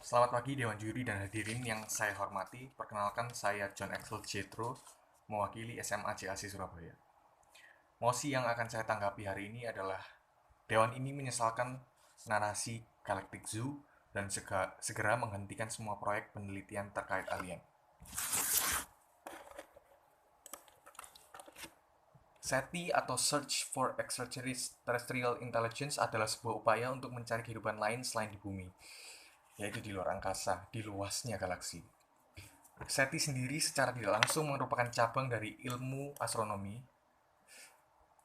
Selamat pagi Dewan Juri dan hadirin yang saya hormati. Perkenalkan saya John Axel Jethro, mewakili SMA JAC Surabaya. Mosi yang akan saya tanggapi hari ini adalah Dewan ini menyesalkan narasi Galactic Zoo dan segera menghentikan semua proyek penelitian terkait alien. SETI atau Search for Extraterrestrial Intelligence adalah sebuah upaya untuk mencari kehidupan lain selain di bumi, yaitu di luar angkasa, di luasnya galaksi. SETI sendiri secara tidak langsung merupakan cabang dari ilmu astronomi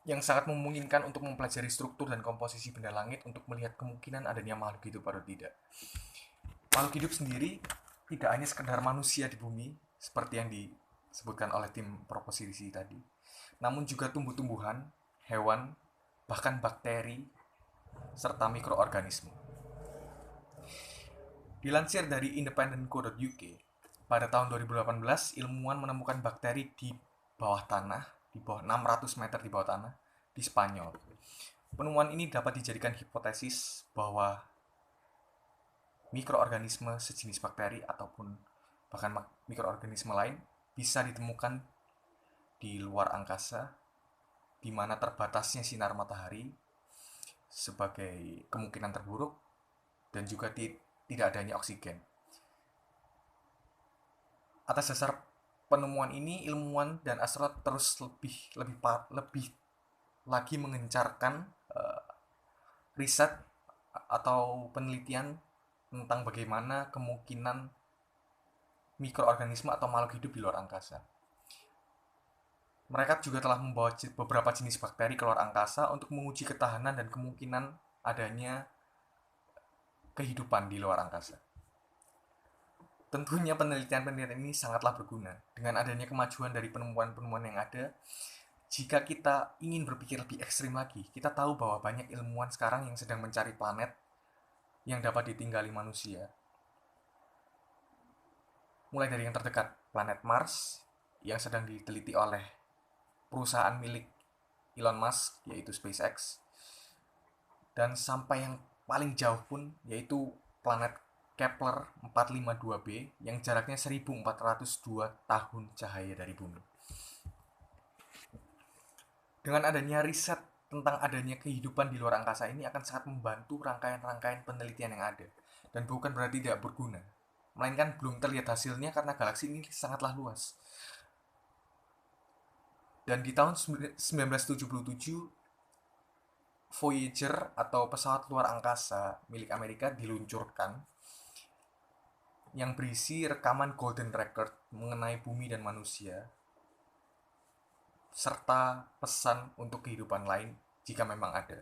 yang sangat memungkinkan untuk mempelajari struktur dan komposisi benda langit untuk melihat kemungkinan adanya makhluk hidup atau tidak. Makhluk hidup sendiri tidak hanya sekedar manusia di bumi seperti yang disebutkan oleh tim proposisi tadi, namun juga tumbuh-tumbuhan, hewan, bahkan bakteri, serta mikroorganisme. Dilansir dari independentco.uk, pada tahun 2018 ilmuwan menemukan bakteri di bawah tanah, di bawah 600 meter di bawah tanah, di Spanyol. Penemuan ini dapat dijadikan hipotesis bahwa mikroorganisme sejenis bakteri ataupun bahkan mikroorganisme lain bisa ditemukan di luar angkasa, di mana terbatasnya sinar matahari sebagai kemungkinan terburuk dan juga tidak adanya oksigen. Atas dasar penemuan ini, ilmuwan dan astronot terus lebih lagi mengencarkan riset atau penelitian tentang bagaimana kemungkinan mikroorganisme atau makhluk hidup di luar angkasa. Mereka juga telah membawa beberapa jenis bakteri ke luar angkasa untuk menguji ketahanan dan kemungkinan adanya kehidupan di luar angkasa. Tentunya penelitian-penelitian ini sangatlah berguna. Dengan adanya kemajuan dari penemuan-penemuan yang ada, jika kita ingin berpikir lebih ekstrim lagi, kita tahu bahwa banyak ilmuwan sekarang yang sedang mencari planet yang dapat ditinggali manusia. Mulai dari yang terdekat, planet Mars, yang sedang diteliti oleh perusahaan milik Elon Musk, yaitu SpaceX, dan sampai yang paling jauh pun, yaitu planet Kepler 452b yang jaraknya 1402 tahun cahaya dari bumi. Dengan adanya riset tentang adanya kehidupan di luar angkasa ini akan sangat membantu rangkaian-rangkaian penelitian yang ada. Dan bukan berarti tidak berguna, melainkan belum terlihat hasilnya karena galaksi ini sangatlah luas. Dan di tahun 1977, Voyager atau pesawat luar angkasa milik Amerika diluncurkan yang berisi rekaman golden record mengenai bumi dan manusia serta pesan untuk kehidupan lain jika memang ada.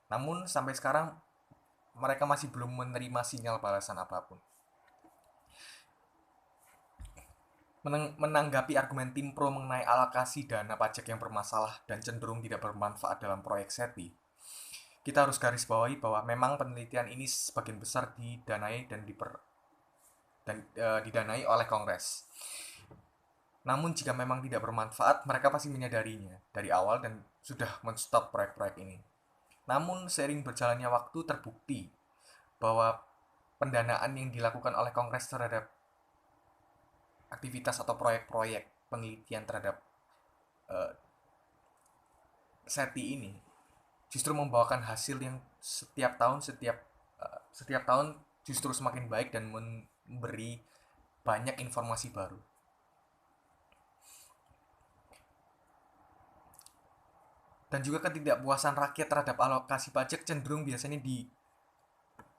Namun sampai sekarang mereka masih belum menerima sinyal balasan apapun. Menanggapi argumen tim pro mengenai alokasi dana pajak yang bermasalah dan cenderung tidak bermanfaat dalam proyek SETI, kita harus garis bawahi bahwa memang penelitian ini sebagian besar didanai oleh Kongres. Namun jika memang tidak bermanfaat, mereka pasti menyadarinya dari awal dan sudah menstop proyek-proyek ini. Namun seiring berjalannya waktu terbukti bahwa pendanaan yang dilakukan oleh Kongres terhadap aktivitas atau proyek-proyek penelitian terhadap SETI ini justru membawakan hasil yang setiap tahun justru semakin baik dan memberi banyak informasi baru. Dan juga ketidakpuasan rakyat terhadap alokasi pajak cenderung biasanya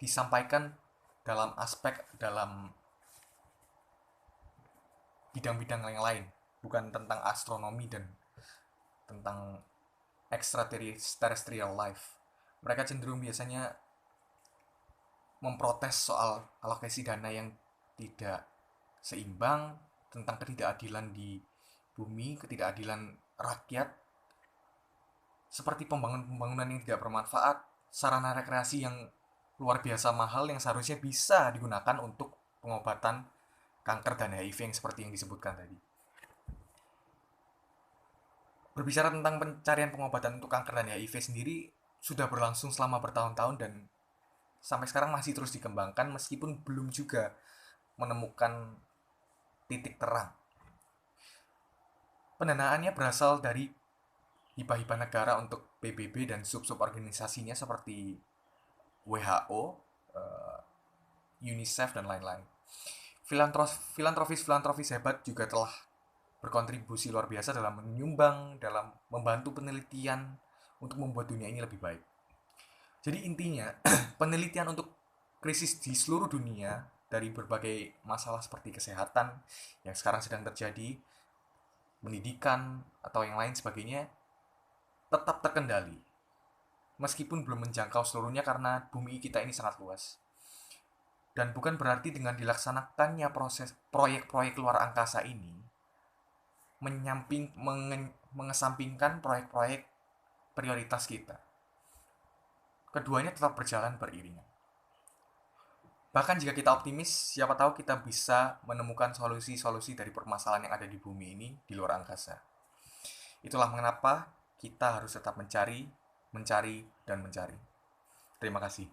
disampaikan dalam bidang-bidang yang lain, bukan tentang astronomi dan tentang extraterrestrial life. Mereka cenderung biasanya memprotes soal alokasi dana yang tidak seimbang, tentang ketidakadilan di bumi, ketidakadilan rakyat, seperti pembangunan yang tidak bermanfaat, sarana rekreasi yang luar biasa mahal yang seharusnya bisa digunakan untuk pengobatan kanker dan HIV yang seperti yang disebutkan tadi. Berbicara tentang pencarian pengobatan untuk kanker dan HIV sendiri sudah berlangsung selama bertahun-tahun dan sampai sekarang masih terus dikembangkan meskipun belum juga menemukan titik terang. Pendanaannya berasal dari hibah-hibah negara untuk PBB dan sub-sub organisasinya seperti WHO, UNICEF, dan lain-lain. Filantropis hebat juga telah berkontribusi luar biasa dalam menyumbang, dalam membantu penelitian untuk membuat dunia ini lebih baik. Jadi intinya, penelitian untuk krisis di seluruh dunia dari berbagai masalah seperti kesehatan yang sekarang sedang terjadi, pendidikan, atau yang lain sebagainya, tetap terkendali. Meskipun belum menjangkau seluruhnya karena bumi kita ini sangat luas. Dan bukan berarti dengan dilaksanakannya proses proyek-proyek luar angkasa ini mengesampingkan proyek-proyek prioritas kita. Keduanya tetap berjalan beriringan. Bahkan jika kita optimis, siapa tahu kita bisa menemukan solusi-solusi dari permasalahan yang ada di bumi ini di luar angkasa. Itulah mengapa kita harus tetap mencari, dan mencari. Terima kasih.